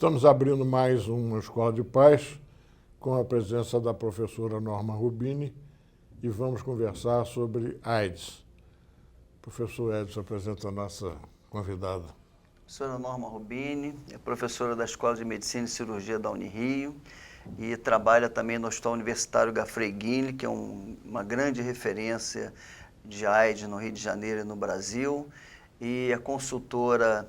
Estamos abrindo mais uma Escola de Paz com a presença da professora Norma Rubini e vamos conversar sobre AIDS. Professor Edson, apresenta a nossa convidada. Professora Norma Rubini, é professora da Escola de Medicina e Cirurgia da Unirio e trabalha também no Hospital Universitário Gafreguini, que é uma grande referência de AIDS no Rio de Janeiro e no Brasil, e é consultora,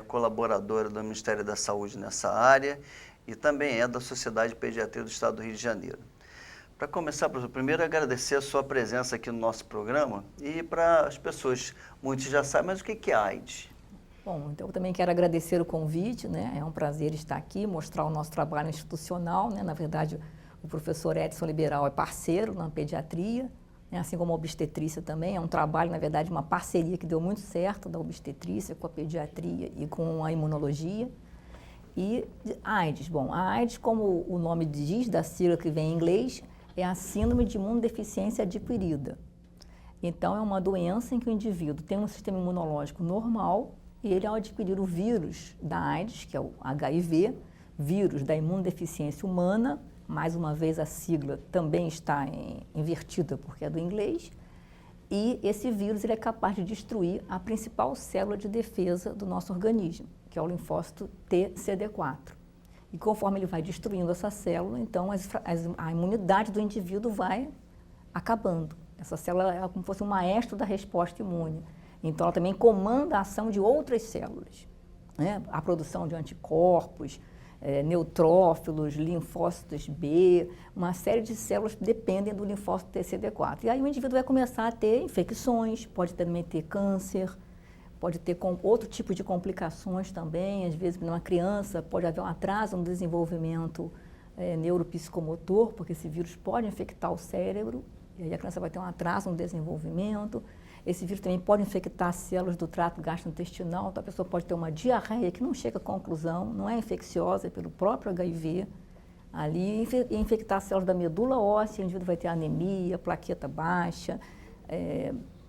colaboradora do Ministério da Saúde nessa área e também é da Sociedade de Pediatria do Estado do Rio de Janeiro. Para começar, professor, primeiro agradecer a sua presença aqui no nosso programa e para as pessoas, muitos já sabem, mas o que é AIDS? Bom, então eu também quero agradecer o convite, né? É um prazer estar aqui, mostrar o nosso trabalho institucional, né? Na verdade, o professor Edson Liberal é parceiro na pediatria, né? Assim como a obstetrícia também, é um trabalho, na verdade, uma parceria que deu muito certo da obstetrícia com a pediatria e com a imunologia. E AIDS, bom, a AIDS, como o nome diz, da sigla que vem em inglês, é a síndrome de imunodeficiência adquirida. Então, é uma doença em que o indivíduo tem um sistema imunológico normal e ele, ao adquirir o vírus da AIDS, que é o HIV, vírus da imunodeficiência humana, mais uma vez a sigla também está invertida porque é do inglês, e esse vírus ele é capaz de destruir a principal célula de defesa do nosso organismo, que é o linfócito TCD4. E conforme ele vai destruindo essa célula, então a imunidade do indivíduo vai acabando. Essa célula é como se fosse um maestro da resposta imune. Então, ela também comanda a ação de outras células, né? A produção de anticorpos, neutrófilos, linfócitos B, uma série de células que dependem do linfócito TCD4. E aí o indivíduo vai começar a ter infecções, pode também ter câncer, pode ter outro tipo de complicações também. Às vezes, numa criança, pode haver um atraso no desenvolvimento neuropsicomotor, porque esse vírus pode infectar o cérebro, e aí a criança vai ter um atraso no desenvolvimento. Esse vírus também pode infectar células do trato gastrointestinal, então a pessoa pode ter uma diarreia que não chega à conclusão, não é infecciosa, é pelo próprio HIV, ali infectar células da medula óssea, o indivíduo vai ter anemia, plaqueta baixa,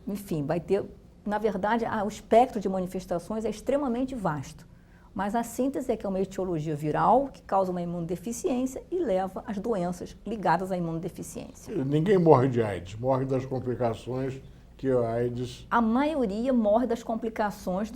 enfim, vai ter, na verdade, o espectro de manifestações é extremamente vasto, mas a síntese é que é uma etiologia viral que causa uma imunodeficiência e leva às doenças ligadas à imunodeficiência. Ninguém morre de AIDS, morre das complicações que a AIDS... A maioria morre das complicações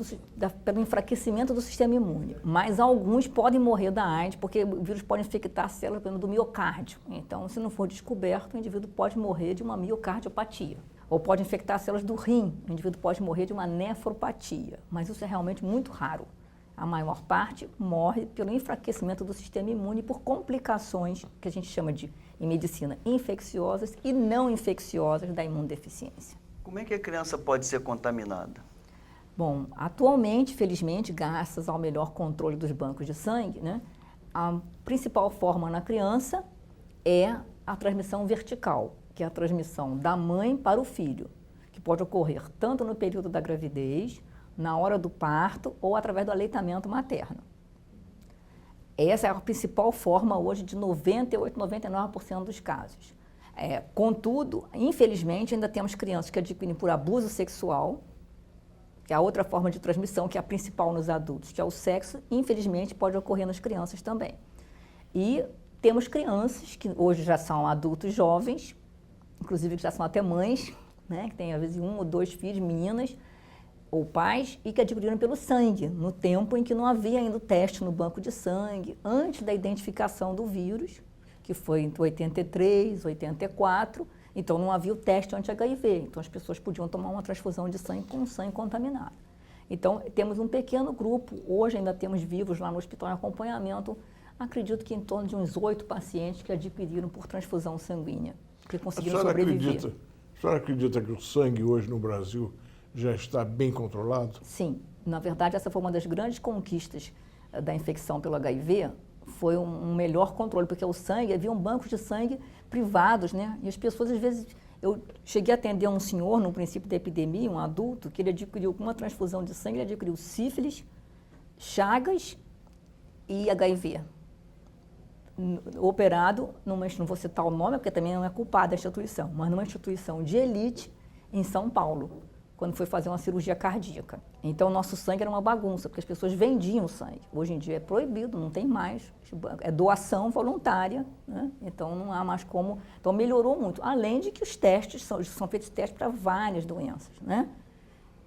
pelo enfraquecimento do sistema imune, mas alguns podem morrer da AIDS porque o vírus pode infectar células do miocárdio. Então, se não for descoberto, o indivíduo pode morrer de uma miocardiopatia. Ou pode infectar células do rim, o indivíduo pode morrer de uma nefropatia, mas isso é realmente muito raro. A maior parte morre pelo enfraquecimento do sistema imune por complicações que a gente chama de, em medicina, infecciosas e não infecciosas da imunodeficiência. Como é que a criança pode ser contaminada? Bom, atualmente, felizmente, graças ao melhor controle dos bancos de sangue, né, a principal forma na criança é a transmissão vertical, que é a transmissão da mãe para o filho, que pode ocorrer tanto no período da gravidez, na hora do parto ou através do aleitamento materno. Essa é a principal forma hoje de 98%, 99% dos casos. Contudo, infelizmente, ainda temos crianças que adquirem por abuso sexual, que é a outra forma de transmissão, que é a principal nos adultos, que é o sexo, e infelizmente pode ocorrer nas crianças também. E temos crianças que hoje já são adultos jovens, inclusive que já são até mães, né, que têm às vezes 1 ou 2 filhos, meninas ou pais, e que adquiriram pelo sangue, no tempo em que não havia ainda o teste no banco de sangue, antes da identificação do vírus, que foi entre 83, 84, então não havia o teste anti-HIV, então as pessoas podiam tomar uma transfusão de sangue com sangue contaminado. Então, temos um pequeno grupo, hoje ainda temos vivos lá no hospital em acompanhamento, acredito que em torno de uns 8 pacientes que adquiriram por transfusão sanguínea, que conseguiram sobreviver. A senhora acredita que o sangue hoje no Brasil já está bem controlado? Sim, na verdade essa foi uma das grandes conquistas da infecção pelo HIV, foi um melhor controle, porque o sangue, havia bancos de sangue privados, né? E as pessoas, às vezes, eu cheguei a atender um senhor no princípio da epidemia, um adulto, que ele adquiriu com uma transfusão de sangue, ele adquiriu sífilis, chagas e HIV. Operado, não vou citar o nome, porque também não é culpado da instituição, mas numa instituição de elite em São Paulo. quando foi fazer uma cirurgia cardíaca. Então, o nosso sangue era uma bagunça, porque as pessoas vendiam o sangue. Hoje em dia é proibido, não tem mais. É doação voluntária, né? Então não há mais como... Então, melhorou muito. Além de que os testes, são feitos testes para várias doenças, né?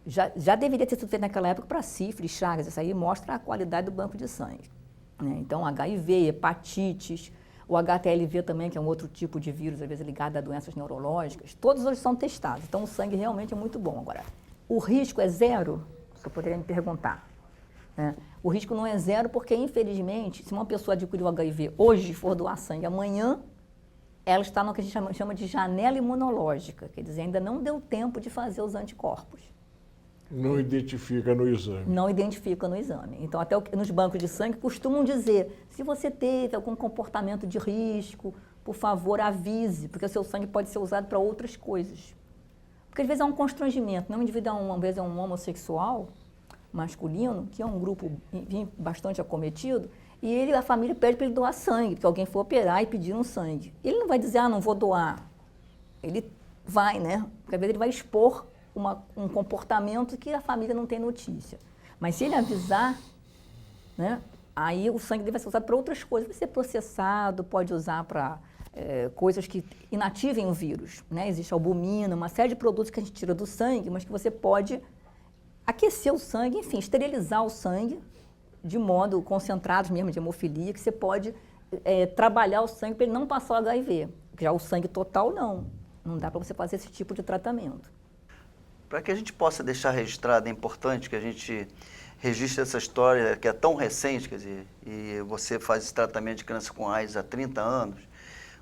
Já deveria ter sido feito naquela época para sífilis, chagas. Isso aí mostra a qualidade do banco de sangue, né? Então, HIV, hepatites, o HTLV também, que é um outro tipo de vírus, às vezes ligado a doenças neurológicas, todos hoje são testados. Então, o sangue realmente é muito bom. Agora, o risco é zero? Você poderia me perguntar, né? O risco não é zero porque, infelizmente, se uma pessoa adquiriu HIV hoje e for doar sangue amanhã, ela está no que a gente chama de janela imunológica, quer dizer, ainda não deu tempo de fazer os anticorpos. Não identifica no exame. Não identifica no exame. Então, até nos bancos de sangue costumam dizer, se você teve algum comportamento de risco, por favor, avise, porque o seu sangue pode ser usado para outras coisas. Porque às vezes há um constrangimento, né? Um indivíduo, às vezes é um homossexual masculino, que é um grupo bastante acometido, e a família pede para ele doar sangue, porque alguém foi operar e pedir um sangue. Ele não vai dizer, não vou doar. Ele vai, né? Porque às vezes ele vai expor um comportamento que a família não tem notícia. Mas se ele avisar, né, aí o sangue dele vai ser usado para outras coisas. Vai ser processado, pode usar para coisas que inativem o vírus, né? Existe albumina, uma série de produtos que a gente tira do sangue, mas que você pode aquecer o sangue, enfim, esterilizar o sangue de modo concentrado mesmo de hemofilia, que você pode trabalhar o sangue para ele não passar o HIV. Já o sangue total, não dá para você fazer esse tipo de tratamento. Para que a gente possa deixar registrado, é importante que a gente registre essa história que é tão recente, quer dizer, e você faz esse tratamento de criança com AIDS há 30 anos.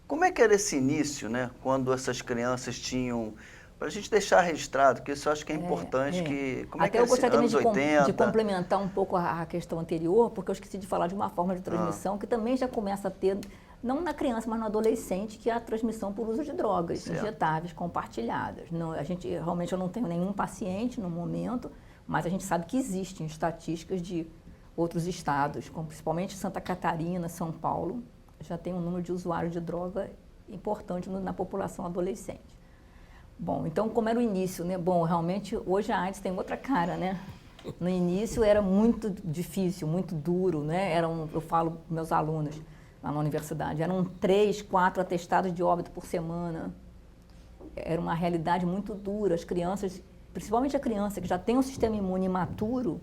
Como é que era esse início, né? Quando essas crianças tinham... Para a gente deixar registrado, que isso eu acho que é importante, que... Como até é que eu gostaria anos 80? de complementar um pouco a questão anterior, porque eu esqueci de falar de uma forma de transmissão que também já começa a ter, não na criança, mas no adolescente, que é a transmissão por uso de drogas injetáveis, compartilhadas. Não, realmente eu não tenho nenhum paciente no momento, mas a gente sabe que existem estatísticas de outros estados, como principalmente Santa Catarina, São Paulo, já tem um número de usuários de droga importante na população adolescente. Bom, então como era o início, né? Bom, realmente hoje a AIDS tem outra cara, né? No início era muito difícil, muito duro, né? Eu falo para meus alunos lá na universidade, eram 3, 4 atestados de óbito por semana. Era uma realidade muito dura. As crianças, principalmente a criança que já tem um sistema imune imaturo,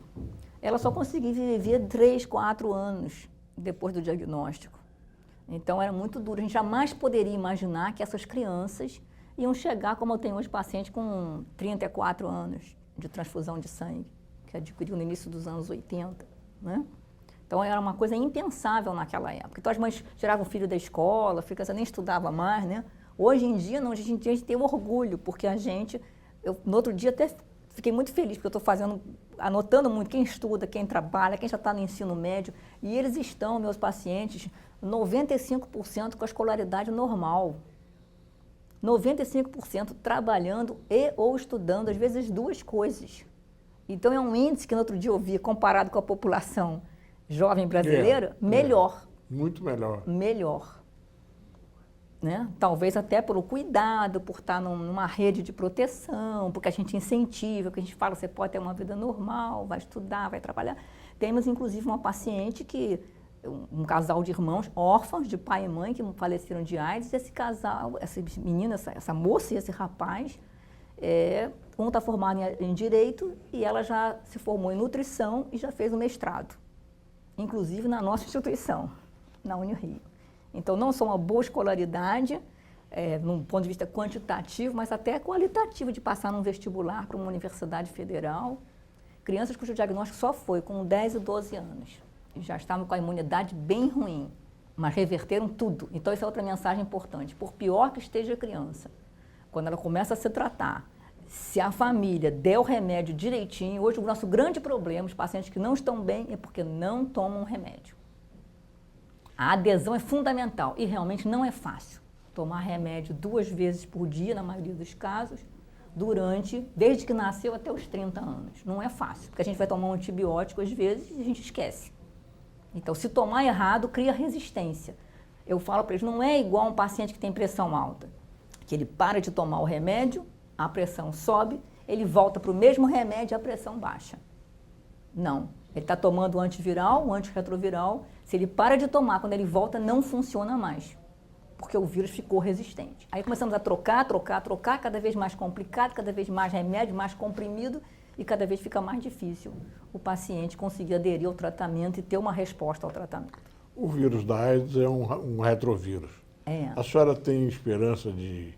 ela só conseguia viver 3, 4 anos depois do diagnóstico. Então era muito duro. A gente jamais poderia imaginar que essas crianças iam chegar, como eu tenho hoje, paciente com 34 anos de transfusão de sangue, que adquiriu no início dos anos 80, né? Então, era uma coisa impensável naquela época. Então, as mães tiravam o filho da escola, a criança nem estudava mais, né? Hoje em dia, não, hoje em dia a gente tem orgulho, porque no outro dia até fiquei muito feliz, porque eu estou anotando muito quem estuda, quem trabalha, quem já está no ensino médio, e eles estão, meus pacientes, 95% com a escolaridade normal. 95% trabalhando ou estudando, às vezes duas coisas. Então, é um índice que no outro dia eu vi, comparado com a população jovem brasileira, melhor. Muito melhor. Melhor. Né? Talvez até pelo cuidado, por estar numa rede de proteção, porque a gente incentiva, porque a gente fala, você pode ter uma vida normal, vai estudar, vai trabalhar. Temos, inclusive, uma paciente um casal de irmãos órfãos de pai e mãe que faleceram de AIDS, esse casal, essa menina, essa moça e esse rapaz, um está formado em Direito e ela já se formou em Nutrição e já fez um mestrado, inclusive na nossa instituição, na Unirio. Então, não só uma boa escolaridade, num ponto de vista quantitativo, mas até qualitativo, de passar num vestibular para uma universidade federal. Crianças cujo diagnóstico só foi com 10 e 12 anos. Já estavam com a imunidade bem ruim, mas reverteram tudo. Então, essa é outra mensagem importante. Por pior que esteja a criança, quando ela começa a se tratar, se a família der o remédio direitinho, hoje o nosso grande problema, os pacientes que não estão bem, é porque não tomam remédio. A adesão é fundamental e realmente não é fácil. Tomar remédio 2 vezes por dia, na maioria dos casos, desde que nasceu até os 30 anos. Não é fácil, porque a gente vai tomar um antibiótico às vezes e a gente esquece. Então, se tomar errado, cria resistência. Eu falo para eles, não é igual um paciente que tem pressão alta, que ele para de tomar o remédio, a pressão sobe ele volta para o mesmo remédio e a pressão baixa. Não. Ele está tomando um antiviral, um antirretroviral. Se ele para de tomar, quando ele volta, não funciona mais. Porque o vírus ficou resistente. Aí começamos a trocar, cada vez mais complicado, cada vez mais remédio, mais comprimido, e cada vez fica mais difícil o paciente conseguir aderir ao tratamento e ter uma resposta ao tratamento. O vírus da AIDS é um retrovírus. É. A senhora tem esperança de,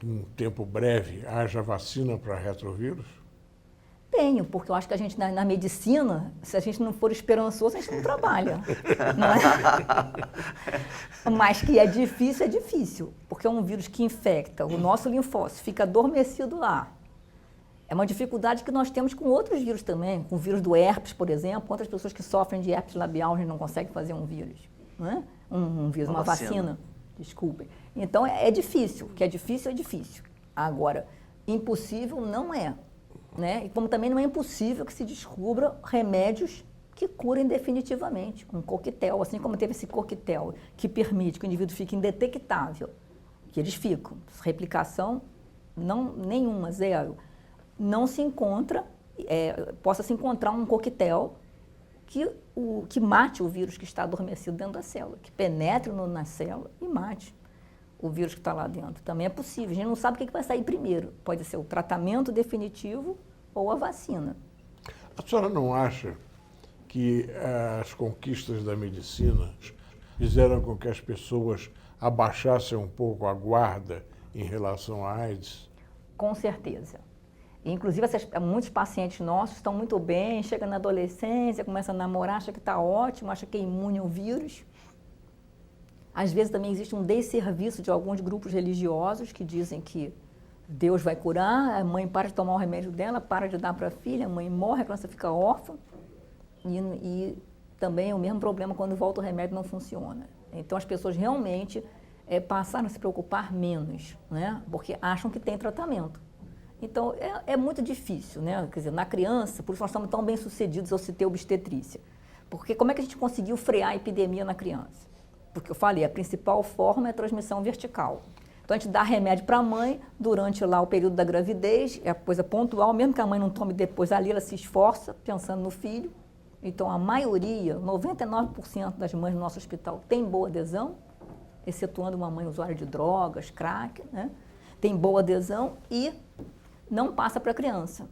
em um tempo breve, haja vacina para retrovírus? Tenho, porque eu acho que a gente, na medicina, se a gente não for esperançoso, a gente não trabalha. Não é? Mas que é difícil, porque é um vírus que infecta o nosso linfócito, fica adormecido lá. É uma dificuldade que nós temos com outros vírus também, com o vírus do herpes, por exemplo. Quantas pessoas que sofrem de herpes labial, a gente não consegue fazer um vírus, não é? Um vírus, uma vacina, desculpem. Então, é difícil, o que é difícil. Agora, impossível não é. Né? E como também não é impossível que se descubra remédios que curem definitivamente, um coquetel, assim como teve esse coquetel que permite que o indivíduo fique indetectável, que eles ficam, replicação nenhuma, zero, não se encontra, possa se encontrar um coquetel que mate o vírus que está adormecido dentro da célula, que penetre na célula e mate o vírus que está lá dentro. Também é possível. A gente não sabe o que vai sair primeiro. Pode ser o tratamento definitivo ou a vacina. A senhora não acha que as conquistas da medicina fizeram com que as pessoas abaixassem um pouco a guarda em relação à AIDS? Com certeza. Inclusive, muitos pacientes nossos estão muito bem, chegam na adolescência, começam a namorar, acham que está ótimo, acham que é imune ao vírus. Às vezes também existe um desserviço de alguns grupos religiosos que dizem que Deus vai curar, a mãe para de tomar o remédio dela, para de dar para a filha, a mãe morre, a criança fica órfã. E também é o mesmo problema quando volta o remédio não funciona. Então as pessoas realmente passaram a se preocupar menos, né? Porque acham que tem tratamento. Então é muito difícil, né? Quer dizer, na criança, por isso nós estamos tão bem sucedidos ao se ter obstetrícia. Porque como é que a gente conseguiu frear a epidemia na criança? Porque eu falei, a principal forma é a transmissão vertical. Então, a gente dá remédio para a mãe durante lá o período da gravidez, é a coisa pontual, mesmo que a mãe não tome depois ali, ela se esforça pensando no filho. Então, a maioria, 99% das mães no nosso hospital tem boa adesão, excetuando uma mãe usuária de drogas, crack, né? Tem boa adesão e não passa para a criança.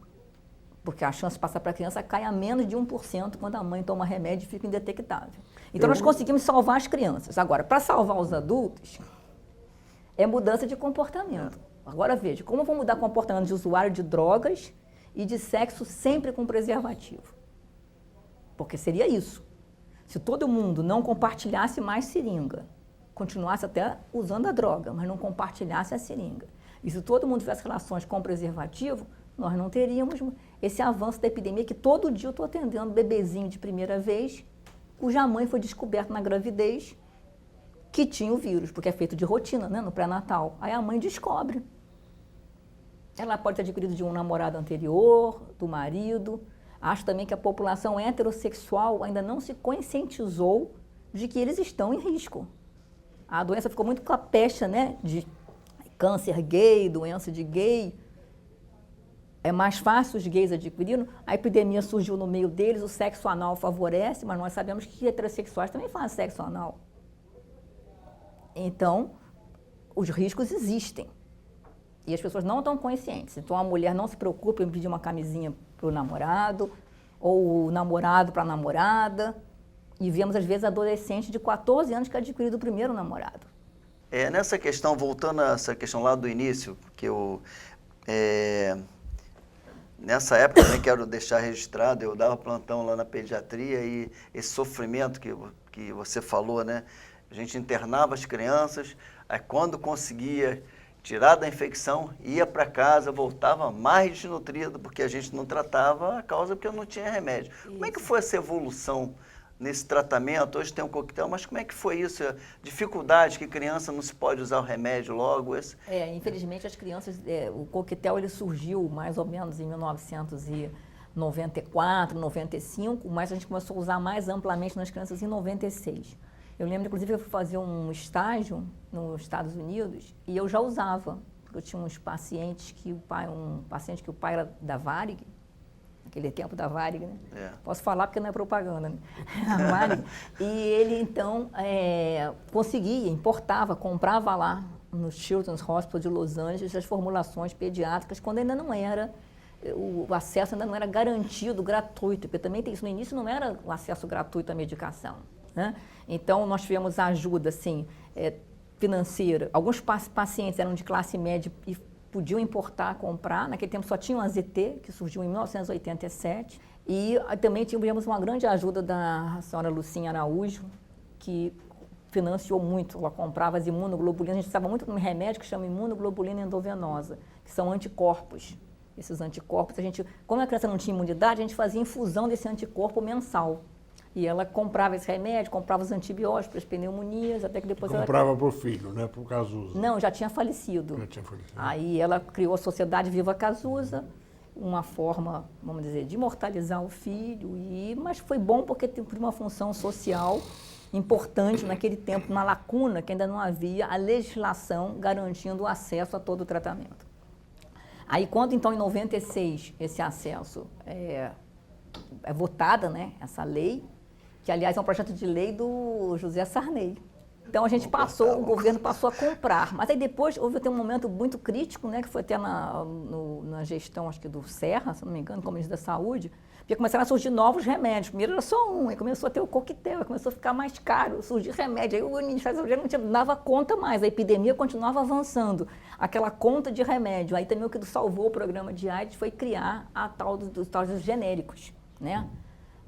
Porque a chance de passar para a criança cai a menos de 1% quando a mãe toma remédio e fica indetectável. Então, nós conseguimos salvar as crianças. Agora, para salvar os adultos, é mudança de comportamento. Agora, veja, como eu vou mudar o comportamento de usuário de drogas e de sexo sempre com preservativo? Porque seria isso. Se todo mundo não compartilhasse mais seringa, continuasse até usando a droga, mas não compartilhasse a seringa, e se todo mundo tivesse relações com preservativo, nós não teríamos esse avanço da epidemia que todo dia eu estou atendendo bebezinho de primeira vez, cuja mãe foi descoberta na gravidez que tinha o vírus, porque é feito de rotina, né, no pré-natal. Aí a mãe descobre. Ela pode ter adquirido de um namorado anterior, do marido. Acho também que a população heterossexual ainda não se conscientizou de que eles estão em risco. A doença ficou muito capecha, né, de câncer gay, doença de gay. É mais fácil os gays adquirirem, a epidemia surgiu no meio deles, o sexo anal favorece, mas nós sabemos que heterossexuais também fazem sexo anal. Então, os riscos existem. E as pessoas não estão conscientes. Então, a mulher não se preocupa em pedir uma camisinha para o namorado, ou o namorado para a namorada. E vemos, às vezes, adolescentes de 14 anos que adquiriram o primeiro namorado. Nessa questão, voltando a essa questão lá do início, que eu... Nessa época, também quero deixar registrado, eu dava plantão lá na pediatria e esse sofrimento que você falou, né? A gente internava as crianças, aí quando conseguia tirar da infecção, ia para casa, voltava mais desnutrido, porque a gente não tratava a causa porque não tinha remédio. Isso. Como é que foi essa evolução nesse tratamento? Hoje tem um coquetel, mas como é que foi isso? A dificuldade que criança não se pode usar o remédio logo? Infelizmente as crianças, o coquetel ele surgiu mais ou menos em 1994, 95, mas a gente começou a usar mais amplamente nas crianças em 96. Eu lembro, inclusive, eu fui fazer um estágio nos Estados Unidos e eu já usava porque eu tinha uns pacientes que um paciente que o pai era da Varig, naquele tempo da Varig, né? É. Posso falar porque não é propaganda, né? A Varig. E ele, então, conseguia, importava, comprava lá no Children's Hospital de Los Angeles as formulações pediátricas, quando ainda não era, o acesso ainda não era garantido, gratuito, porque também tem isso, no início não era o acesso gratuito à medicação, né? Então, nós tivemos ajuda, assim, financeira. Alguns pacientes eram de classe média e podiam importar, comprar. Naquele tempo só tinha o AZT, que surgiu em 1987. E também tivemos uma grande ajuda da senhora Lucinha Araújo, que financiou muito. Ela comprava as imunoglobulinas. A gente precisava muito de um remédio que chama imunoglobulina endovenosa, que são anticorpos. Esses anticorpos, como a criança não tinha imunidade, a gente fazia infusão desse anticorpo mensal. E ela comprava esse remédio, comprava os antibióticos para as pneumonias, até que depois comprava para o filho, né? Para o Cazuza. Não, já tinha falecido. Já tinha falecido. Aí ela criou a Sociedade Viva Cazuza, uma forma, vamos dizer, de imortalizar o filho. Mas foi bom porque cumpriu uma função social importante naquele tempo, uma lacuna que ainda não havia a legislação garantindo o acesso a todo o tratamento. Aí quando, então, em 96, esse acesso é votada, né, essa lei, que, aliás, é um projeto de lei do José Sarney. Então, a gente o governo passou a comprar. Mas aí depois houve até um momento muito crítico, né, que foi até na gestão, acho que do Serra, se não me engano, como ministro da Saúde, porque começaram a surgir novos remédios. Primeiro era só um, aí começou a ter o coquetel, aí começou a ficar mais caro, surgir remédio. Aí o Ministério da Saúde não dava conta mais, a epidemia continuava avançando. Aquela conta de remédio. Aí também o que salvou o programa de AIDS foi criar a tal dos genéricos, né?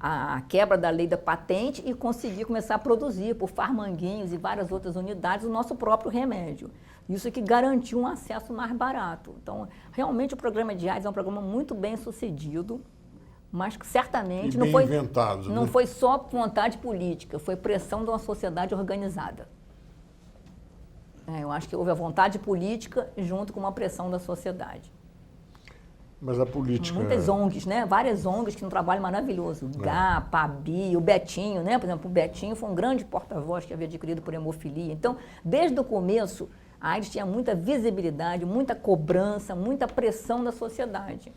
A quebra da lei da patente e conseguir começar a produzir por Farmanguinhos e várias outras unidades o nosso próprio remédio. Isso que garantiu um acesso mais barato. Então, realmente o programa de AIDS é um programa muito bem sucedido, mas que certamente não foi inventado, não foi só vontade política, foi pressão de uma sociedade organizada. Eu acho que houve a vontade política junto com uma pressão da sociedade. Mas a política... Muitas ONGs, né? Várias ONGs que têm um trabalho maravilhoso. O GA, PABI, o Betinho, né? Por exemplo, o Betinho foi um grande porta-voz que havia adquirido por hemofilia. Então, desde o começo, a AIDS tinha muita visibilidade, muita cobrança, muita pressão da sociedade.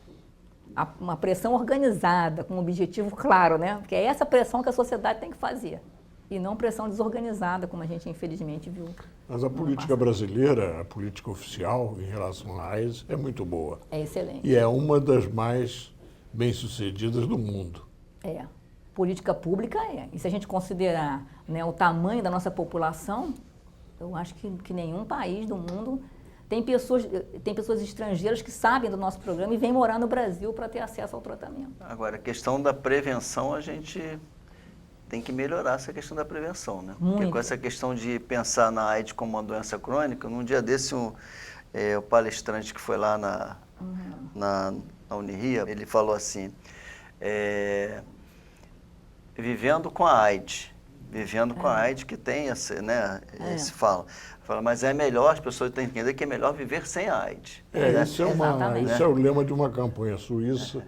Uma pressão organizada, com um objetivo claro, né? Porque é essa pressão que a sociedade tem que fazer. E não pressão desorganizada, como a gente infelizmente viu. Mas a política brasileira, a política oficial em relação à AIDS é muito boa. É excelente. E é uma das mais bem-sucedidas do mundo. Política pública é. E se a gente considerar, né, o tamanho da nossa população, eu acho que nenhum país do mundo tem pessoas estrangeiras que sabem do nosso programa e vêm morar no Brasil para ter acesso ao tratamento. Agora, a questão da prevenção, a gente tem que melhorar essa questão da prevenção, né? Muito. Porque com essa questão de pensar na AIDS como uma doença crônica, num dia desse, o palestrante que foi lá na Unirio, ele falou assim, vivendo com a AIDS, que tem esse, né, esse fala, mas é melhor, as pessoas têm que entender que é melhor viver sem a AIDS. Isso é o lema de uma campanha suíça,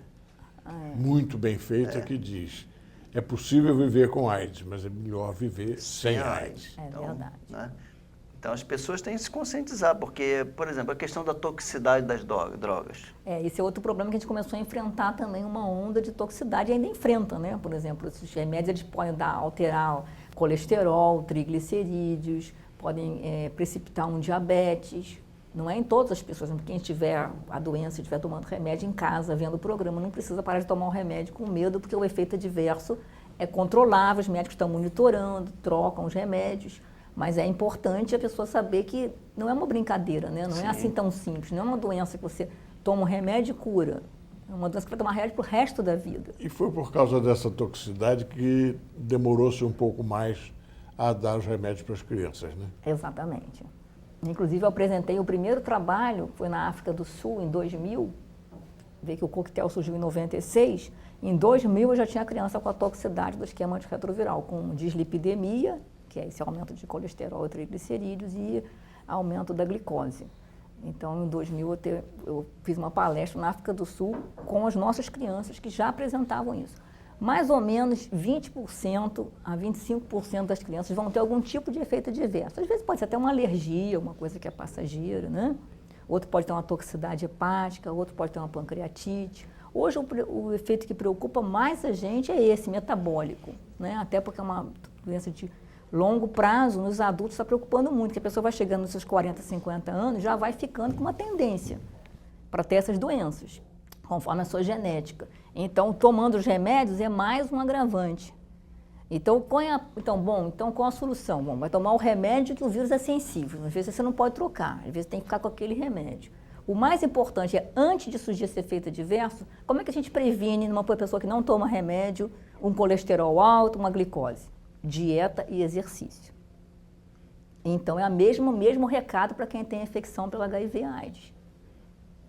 muito bem feita, que diz... É possível viver com AIDS, mas é melhor viver sem AIDS. É verdade. Né? Então, as pessoas têm que se conscientizar, porque, por exemplo, a questão da toxicidade das drogas. Esse é outro problema que a gente começou a enfrentar também, uma onda de toxicidade, e ainda enfrenta, né? Por exemplo, esses remédios eles podem alterar colesterol, triglicerídeos, podem precipitar um diabetes. Não é em todas as pessoas, porque quem tiver a doença e estiver tomando remédio em casa, vendo o programa, não precisa parar de tomar o remédio com medo, porque o efeito adverso é controlável, os médicos estão monitorando, trocam os remédios, mas é importante a pessoa saber que não é uma brincadeira, né? Não é assim tão simples, não é uma doença que você toma um remédio e cura, é uma doença que vai tomar remédio para o resto da vida. E foi por causa dessa toxicidade que demorou-se um pouco mais a dar os remédios para as crianças, né? Exatamente. Inclusive, eu apresentei o primeiro trabalho, foi na África do Sul, em 2000, vê que o coquetel surgiu em 96, em 2000 eu já tinha criança com a toxicidade do esquema antirretroviral, com dislipidemia, que é esse aumento de colesterol e triglicerídeos, e aumento da glicose. Então, em 2000, eu fiz uma palestra na África do Sul com as nossas crianças que já apresentavam isso. Mais ou menos 20% a 25% das crianças vão ter algum tipo de efeito adverso. Às vezes pode ser até uma alergia, uma coisa que é passageira, né? outro pode ter uma toxicidade hepática, outro pode ter uma pancreatite. Hoje, o efeito que preocupa mais a gente é esse, metabólico, né? Até porque é uma doença de longo prazo, nos adultos está preocupando muito, que a pessoa vai chegando nos seus 40, 50 anos, já vai ficando com uma tendência para ter essas doenças, conforme a sua genética. Então, tomando os remédios é mais um agravante. Então, qual a solução? Bom, vai tomar o remédio que o vírus é sensível. Às vezes você não pode trocar, às vezes tem que ficar com aquele remédio. O mais importante é, antes de surgir esse efeito adverso, como é que a gente previne numa pessoa que não toma remédio, um colesterol alto, uma glicose? Dieta e exercício. Então, é o mesmo recado para quem tem infecção pelo HIV/AIDS.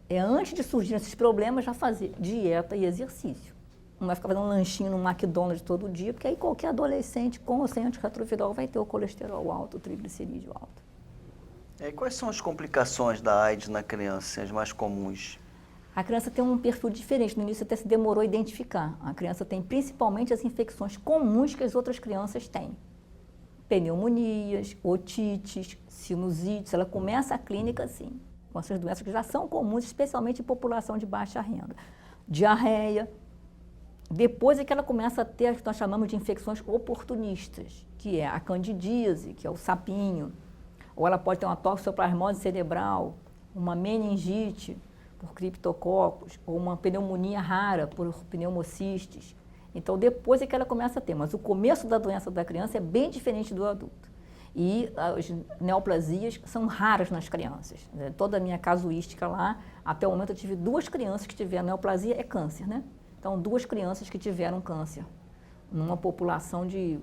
É antes de surgir esses problemas, já fazer dieta e exercício. Não vai ficar fazendo um lanchinho no McDonald's todo dia, porque aí qualquer adolescente com ou sem antirretroviral vai ter o colesterol alto, o triglicerídeo alto. E quais são as complicações da AIDS na criança, as mais comuns? A criança tem um perfil diferente, no início até se demorou a identificar. A criança tem principalmente as infecções comuns que as outras crianças têm. Pneumonias, otites, sinusites, ela começa a clínica assim, com essas doenças que já são comuns, especialmente em população de baixa renda. Diarreia. Depois é que ela começa a ter o que nós chamamos de infecções oportunistas, que é a candidíase, que é o sapinho, ou ela pode ter uma toxoplasmose cerebral, uma meningite por criptococcus, ou uma pneumonia rara por pneumocistes. Então, depois é que ela começa a ter, mas o começo da doença da criança é bem diferente do adulto. E as neoplasias são raras nas crianças. Toda a minha casuística lá, até o momento eu tive 2 crianças que tiveram neoplasia, é câncer, né? Então, 2 crianças que tiveram câncer, numa população de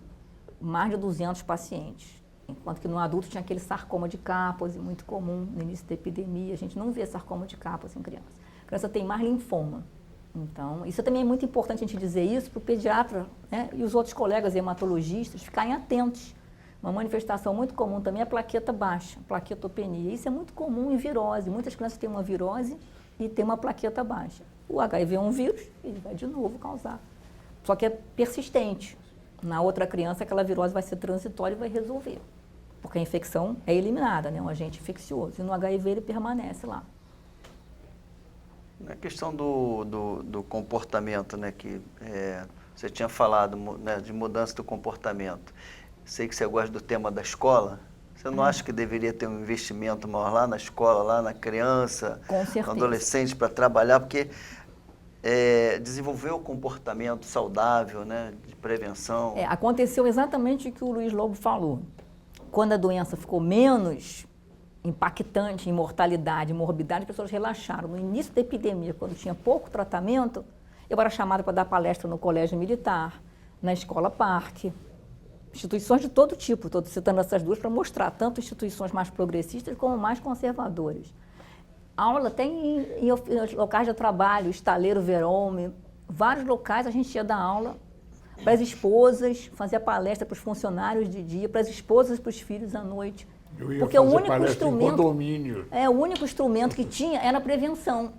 mais de 200 pacientes. Enquanto que no adulto tinha aquele sarcoma de Kaposi, muito comum no início da epidemia. A gente não vê sarcoma de Kaposi em criança. A criança tem mais linfoma. Então, isso também é muito importante a gente dizer isso para o pediatra, né, e os outros colegas hematologistas ficarem atentos. Uma manifestação muito comum também é a plaqueta baixa, plaquetopenia. Isso é muito comum em virose. Muitas crianças têm uma virose e têm uma plaqueta baixa. O HIV é um vírus, ele vai de novo causar. Só que é persistente. Na outra criança, aquela virose vai ser transitória e vai resolver. Porque a infecção é eliminada, né? Um agente infeccioso. E no HIV ele permanece lá. A questão do comportamento, né? Que você tinha falado, né, de mudança do comportamento. Sei que você gosta do tema da escola. Você não acha que deveria ter um investimento maior lá na escola, lá na criança, no adolescente, para trabalhar? Porque desenvolver o comportamento saudável, né, de prevenção. Aconteceu exatamente o que o Luiz Lobo falou. Quando a doença ficou menos impactante em mortalidade e morbidade, as pessoas relaxaram. No início da epidemia, quando tinha pouco tratamento, eu era chamada para dar palestra no colégio militar, na escola parque, instituições de todo tipo, estou citando essas duas para mostrar, tanto instituições mais progressistas como mais conservadoras. Aula tem em locais de trabalho, Estaleiro Verome, vários locais a gente ia dar aula para as esposas, fazia palestra para os funcionários de dia, para as esposas e para os filhos à noite. Porque o único instrumento que tinha era a prevenção.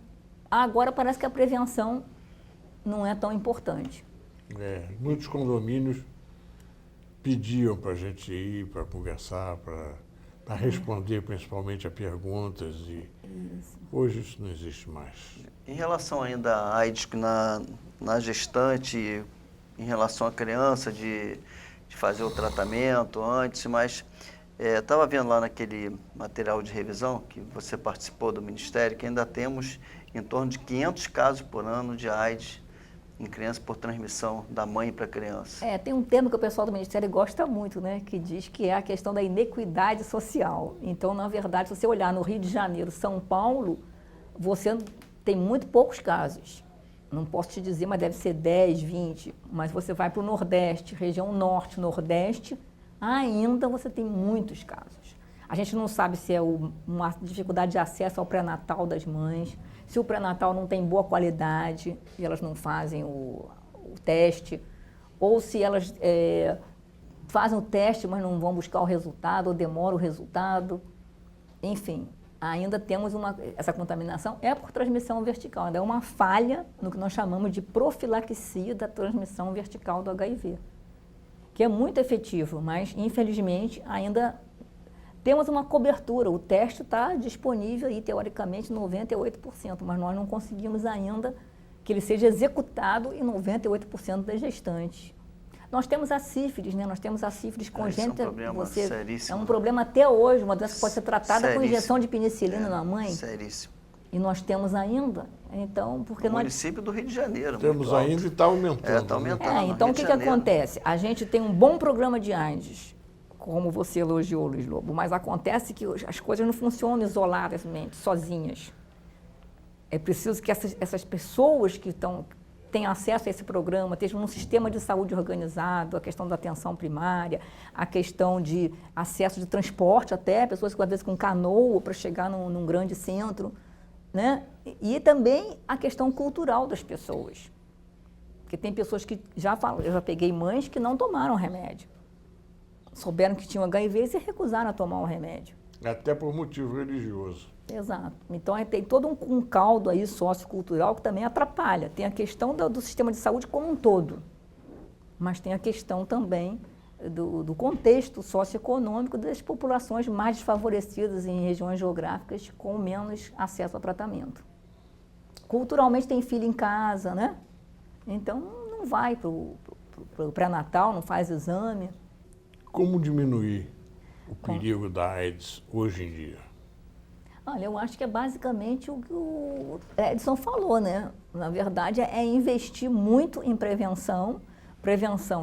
Agora parece que a prevenção não é tão importante. Muitos condomínios pediam para a gente ir, para conversar, para responder principalmente a perguntas. Hoje isso não existe mais. Em relação ainda à AIDS na gestante, em relação à criança, de fazer o tratamento antes, mas estava vendo lá naquele material de revisão que você participou do Ministério, que ainda temos em torno de 500 casos por ano de AIDS em criança por transmissão da mãe para a criança. Tem um termo que o pessoal do Ministério gosta muito, né, que diz que é a questão da inequidade social. Então, na verdade, se você olhar no Rio de Janeiro, São Paulo, você tem muito poucos casos. Não posso te dizer, mas deve ser 10, 20. Mas você vai para o Nordeste, região Norte, Nordeste, ainda você tem muitos casos. A gente não sabe se é uma dificuldade de acesso ao pré-natal das mães, se o pré-natal não tem boa qualidade e elas não fazem o teste, ou se elas fazem o teste, mas não vão buscar o resultado, ou demoram o resultado. Enfim, ainda temos essa contaminação por transmissão vertical, ainda é uma falha no que nós chamamos de profilaxia da transmissão vertical do HIV, que é muito efetivo, mas infelizmente ainda Temos uma cobertura, o teste está disponível aí, teoricamente, 98%, mas nós não conseguimos ainda que ele seja executado em 98% das gestantes. Nós temos a sífilis, né? Nós temos a sífilis congênita. É um problema seríssimo. É um problema até hoje, uma doença que pode ser tratada Seríssimo. com injeção de penicilina na mãe. Seríssimo. E nós temos ainda, então, porque No nós... município do Rio de Janeiro. Temos muito alto. ainda e está aumentando. Está aumentando. então, no o Rio que de Janeiro. acontece? A gente tem um bom programa de AIDS, como você elogiou, Luiz Lobo, mas acontece que as coisas não funcionam isoladamente, sozinhas. É preciso que essas pessoas que têm acesso a esse programa estejam num sistema de saúde organizado, a questão da atenção primária, a questão de acesso de transporte até, pessoas que às vezes com canoa para chegar num grande centro, né? E também a questão cultural das pessoas. Porque tem pessoas que eu já peguei mães que não tomaram remédio. Souberam que tinham HIV e se recusaram a tomar o remédio. Até por motivo religioso. Exato. Então, tem todo um caldo aí sociocultural que também atrapalha. Tem a questão do sistema de saúde como um todo, mas tem a questão também do contexto socioeconômico das populações mais desfavorecidas em regiões geográficas com menos acesso ao tratamento. Culturalmente tem filho em casa, né? Então não vai para o pré-natal, não faz exame. Como diminuir o perigo da AIDS hoje em dia? Olha, eu acho que é basicamente o que o Edson falou, né? Na verdade, é investir muito em prevenção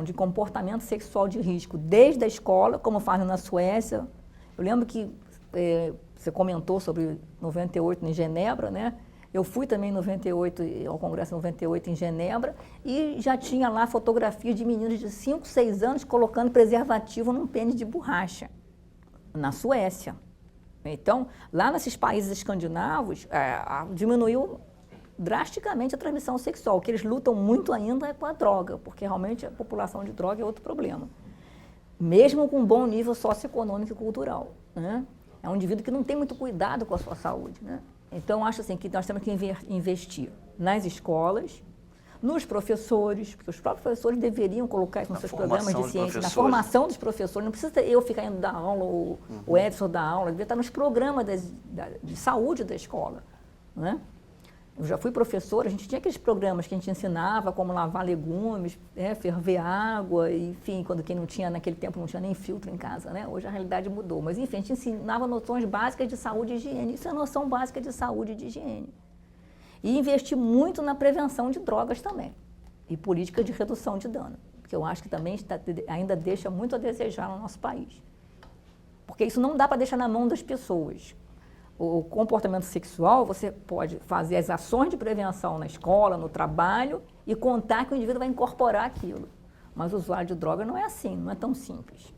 de comportamento sexual de risco desde a escola, como fazem na Suécia. Eu lembro que você comentou sobre 98 em Genebra, né? Eu fui também em 98, ao Congresso 98 em Genebra, e já tinha lá fotografias de meninos de 5, 6 anos colocando preservativo num pênis de borracha, na Suécia. Então, lá nesses países escandinavos, diminuiu drasticamente a transmissão sexual. O que eles lutam muito ainda é com a droga, porque realmente a população de droga é outro problema. Mesmo com um bom nível socioeconômico e cultural, né? É um indivíduo que não tem muito cuidado com a sua saúde, né? Então, acho assim que nós temos que investir nas escolas, nos professores, porque os próprios professores deveriam colocar isso nos seus programas de ciência, na formação dos professores. Não precisa eu ficar indo dar aula, o Edson dar aula, devia estar nos programas de saúde da escola, né? Eu já fui professora, a gente tinha aqueles programas que a gente ensinava como lavar legumes, ferver água, enfim, quando quem não tinha, naquele tempo não tinha nem filtro em casa, né? Hoje a realidade mudou, mas enfim, a gente ensinava noções básicas de saúde e higiene, isso é noção básica de saúde e de higiene. E investir muito na prevenção de drogas também, e política de redução de dano, que eu acho que também ainda deixa muito a desejar no nosso país. Porque isso não dá para deixar na mão das pessoas. O comportamento sexual, você pode fazer as ações de prevenção na escola, no trabalho, e contar que o indivíduo vai incorporar aquilo. Mas o usuário de droga não é assim, não é tão simples.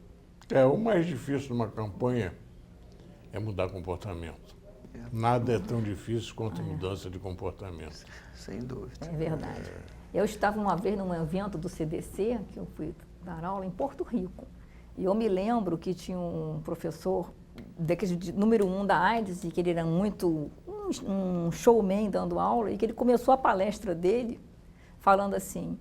O mais difícil numa campanha é mudar comportamento. Nada é tão difícil quanto mudança de comportamento. Sem dúvida. É verdade. Eu estava uma vez num evento do CDC, que eu fui dar aula em Porto Rico, e eu me lembro que tinha um professor de número 1 da AIDS, e que ele era muito um showman dando aula, e que ele começou a palestra dele falando assim,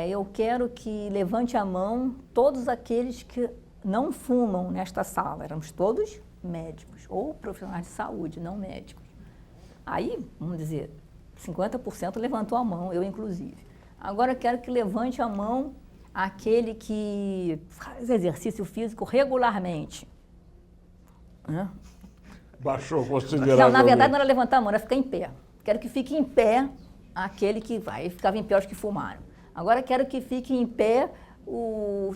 eu quero que levante a mão todos aqueles que não fumam nesta sala. Éramos todos médicos, ou profissionais de saúde, não médicos. Aí, vamos dizer, 50% levantou a mão, eu inclusive. Agora eu quero que levante a mão aquele que faz exercício físico regularmente. Né? Baixou consideravelmente. Não, na verdade não era levantar a mão, era ficar em pé. Quero que fique em pé aquele que vai, ficava em pé os que fumaram. Agora quero que fique em pé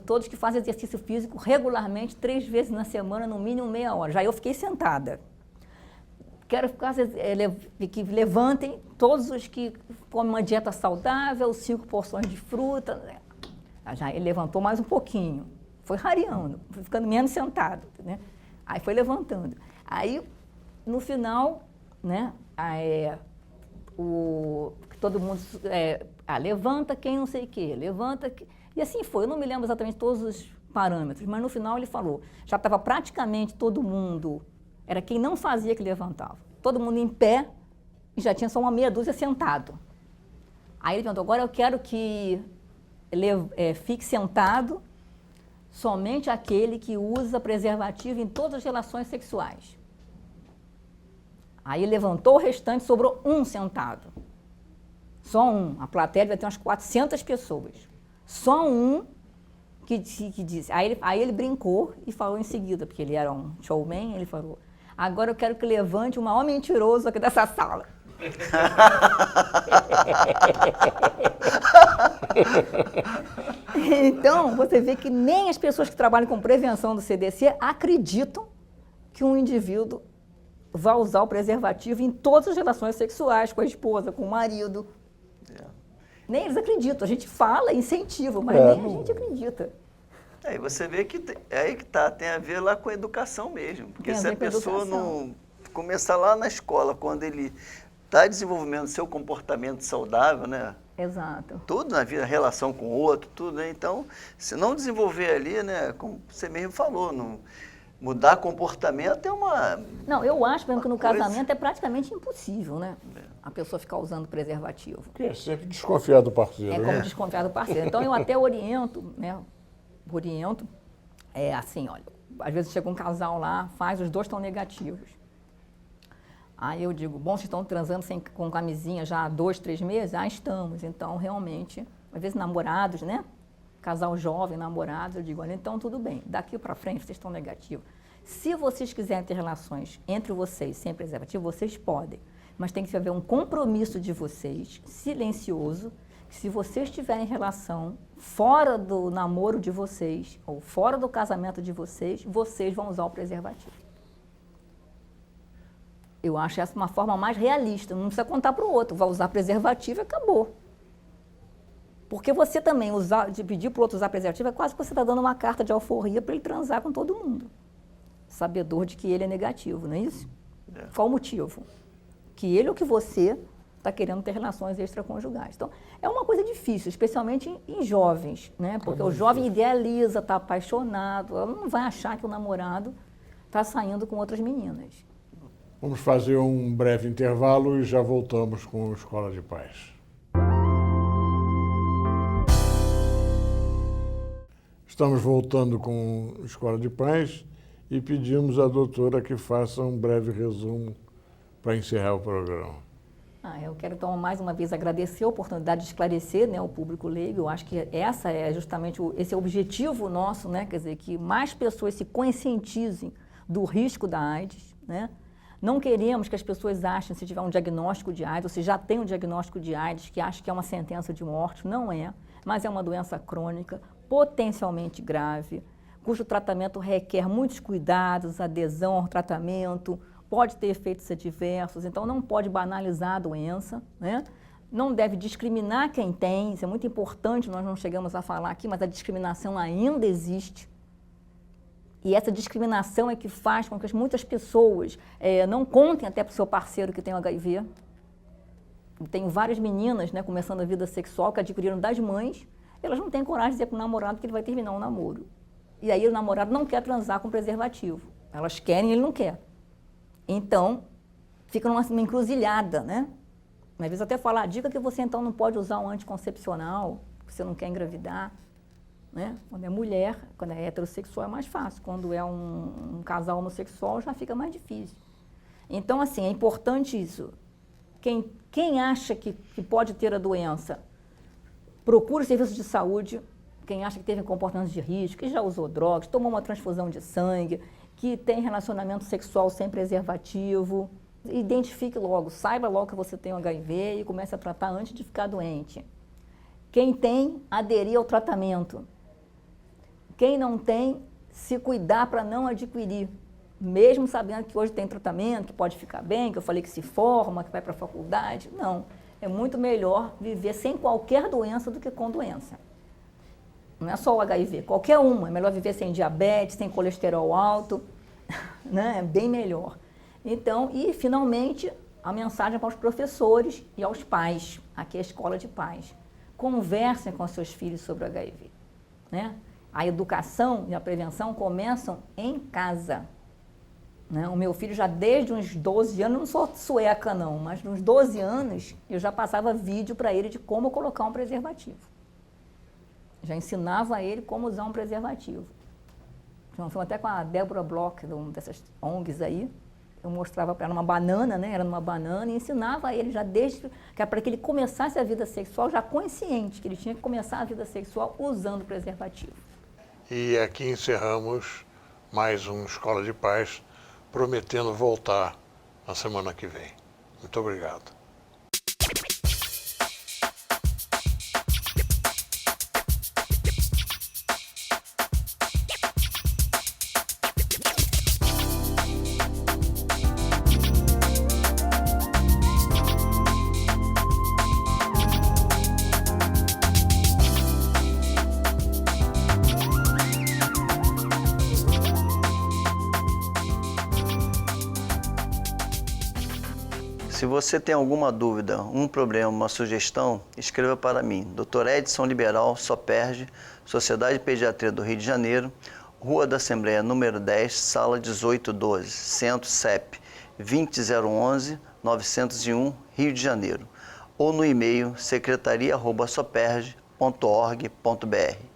todos que fazem exercício físico regularmente, 3 vezes na semana, no mínimo meia hora. Já eu fiquei sentada. Quero que levantem todos os que comem uma dieta saudável, 5 porções de fruta. Já ele levantou mais um pouquinho. Foi rareando, foi ficando menos sentado, né? Aí foi levantando. Aí, no final, né, todo mundo levanta quem não sei o quê, levanta... E assim foi, eu não me lembro exatamente todos os parâmetros, mas no final ele falou, já estava praticamente todo mundo, era quem não fazia que levantava, todo mundo em pé e já tinha só uma meia dúzia sentado. Aí ele perguntou, agora eu quero que ele fique sentado somente aquele que usa preservativo em todas as relações sexuais. Aí levantou o restante, sobrou um sentado. Só um. A plateia vai ter umas 400 pessoas. Só um que disse. Aí ele brincou e falou em seguida, porque ele era um showman, ele falou: agora eu quero que levante o maior mentiroso aqui dessa sala. Então, você vê que nem as pessoas que trabalham com prevenção do CDC acreditam que um indivíduo vai usar o preservativo em todas as relações sexuais, com a esposa, com o marido. Nem eles acreditam. A gente fala, incentiva, mas nem a gente acredita. Aí você vê que aí que tá, tem a ver lá com a educação mesmo. Porque se a pessoa não começar lá na escola, quando ele está desenvolvendo seu comportamento saudável, né? Exato. Tudo na vida, relação com o outro, tudo, né? Então, se não desenvolver ali, né? Como você mesmo falou, não mudar comportamento é uma... Não, eu acho mesmo que no casamento é praticamente impossível, né? A pessoa ficar usando preservativo. Porque é sempre desconfiar do parceiro, É como desconfiar do parceiro. Então, eu até oriento, né? Assim, olha, às vezes chega um casal lá, os dois estão negativos. Aí eu digo, bom, vocês estão transando com camisinha já há 2, 3 meses? Ah, estamos. Então, realmente, às vezes namorados, né? Casal jovem, namorados, eu digo, olha, então tudo bem, daqui para frente vocês estão negativos. Se vocês quiserem ter relações entre vocês sem preservativo, vocês podem. Mas tem que haver um compromisso de vocês, silencioso, que se vocês tiverem relação fora do namoro de vocês, ou fora do casamento de vocês, vocês vão usar o preservativo. Eu acho essa uma forma mais realista, não precisa contar para o outro, vai usar preservativo e acabou. Porque você também pedir para o outro usar preservativo é quase que você está dando uma carta de alforria para ele transar com todo mundo. Sabedor de que ele é negativo, não é isso? Qual o motivo? Que ele ou que você está querendo ter relações extraconjugais. Então, é uma coisa difícil, especialmente em jovens, né? Porque o jovem idealiza, está apaixonado, ela não vai achar que o namorado está saindo com outras meninas. Vamos fazer um breve intervalo e já voltamos com a Escola de Paz. Estamos voltando com a Escola de Paz e pedimos à doutora que faça um breve resumo para encerrar o programa. Eu quero, então, mais uma vez agradecer a oportunidade de esclarecer, né, o público leigo. Eu acho que essa é justamente esse objetivo nosso, né, quer dizer, que mais pessoas se conscientizem do risco da AIDS, né? Não queremos que as pessoas achem, se tiver um diagnóstico de AIDS, ou se já tem um diagnóstico de AIDS, que achem que é uma sentença de morte. Não é, mas é uma doença crônica, potencialmente grave, cujo tratamento requer muitos cuidados, adesão ao tratamento, pode ter efeitos adversos, então não pode banalizar a doença, né? Não deve discriminar quem tem, isso é muito importante, nós não chegamos a falar aqui, mas a discriminação ainda existe. E essa discriminação é que faz com que muitas pessoas não contem até para o seu parceiro que tem o HIV. Tem várias meninas, né, começando a vida sexual, que adquiriram das mães, elas não têm coragem de dizer para o namorado que ele vai terminar um namoro. E aí o namorado não quer transar com preservativo. Elas querem e ele não quer. Então, fica numa encruzilhada, né? Às vezes até falar, dica que você então não pode usar um anticoncepcional, porque você não quer engravidar. Né? Quando é mulher, quando é heterossexual é mais fácil. Quando é um casal homossexual já fica mais difícil. Então, assim, é importante isso. Quem acha que pode ter a doença, procure serviço de saúde. Quem acha que teve comportamentos de risco, que já usou drogas, tomou uma transfusão de sangue, que tem relacionamento sexual sem preservativo, identifique logo, saiba logo que você tem o HIV e comece a tratar antes de ficar doente. Quem tem, aderir ao tratamento. Quem não tem, se cuidar para não adquirir, mesmo sabendo que hoje tem tratamento, que pode ficar bem, que eu falei que se forma, que vai para a faculdade. Não, é muito melhor viver sem qualquer doença do que com doença. Não é só o HIV, qualquer uma. É melhor viver sem diabetes, sem colesterol alto, né? É bem melhor. Então, e finalmente, a mensagem para os professores e aos pais, aqui é a Escola de Paz. Conversem com seus filhos sobre o HIV, né? A educação e a prevenção começam em casa. Né? O meu filho já desde uns 12 anos, não sou sueca não, mas uns 12 anos eu já passava vídeo para ele de como colocar um preservativo. Já ensinava a ele como usar um preservativo. Nós fomos até com a Débora Bloch, dessas ONGs aí. Eu mostrava para ela uma banana, né? Era numa banana, e ensinava a ele já desde que era para que ele começasse a vida sexual já consciente, que ele tinha que começar a vida sexual usando preservativo. E aqui encerramos mais um Escola de Paz, prometendo voltar na semana que vem. Muito obrigado. Se você tem alguma dúvida, um problema, uma sugestão, escreva para mim. Dr. Edson Liberal, Soperge, Sociedade de Pediatria do Rio de Janeiro, Rua da Assembleia, número 10, sala 1812, Centro CEP 20011-901, Rio de Janeiro. Ou no e-mail secretaria@soperge.org.br.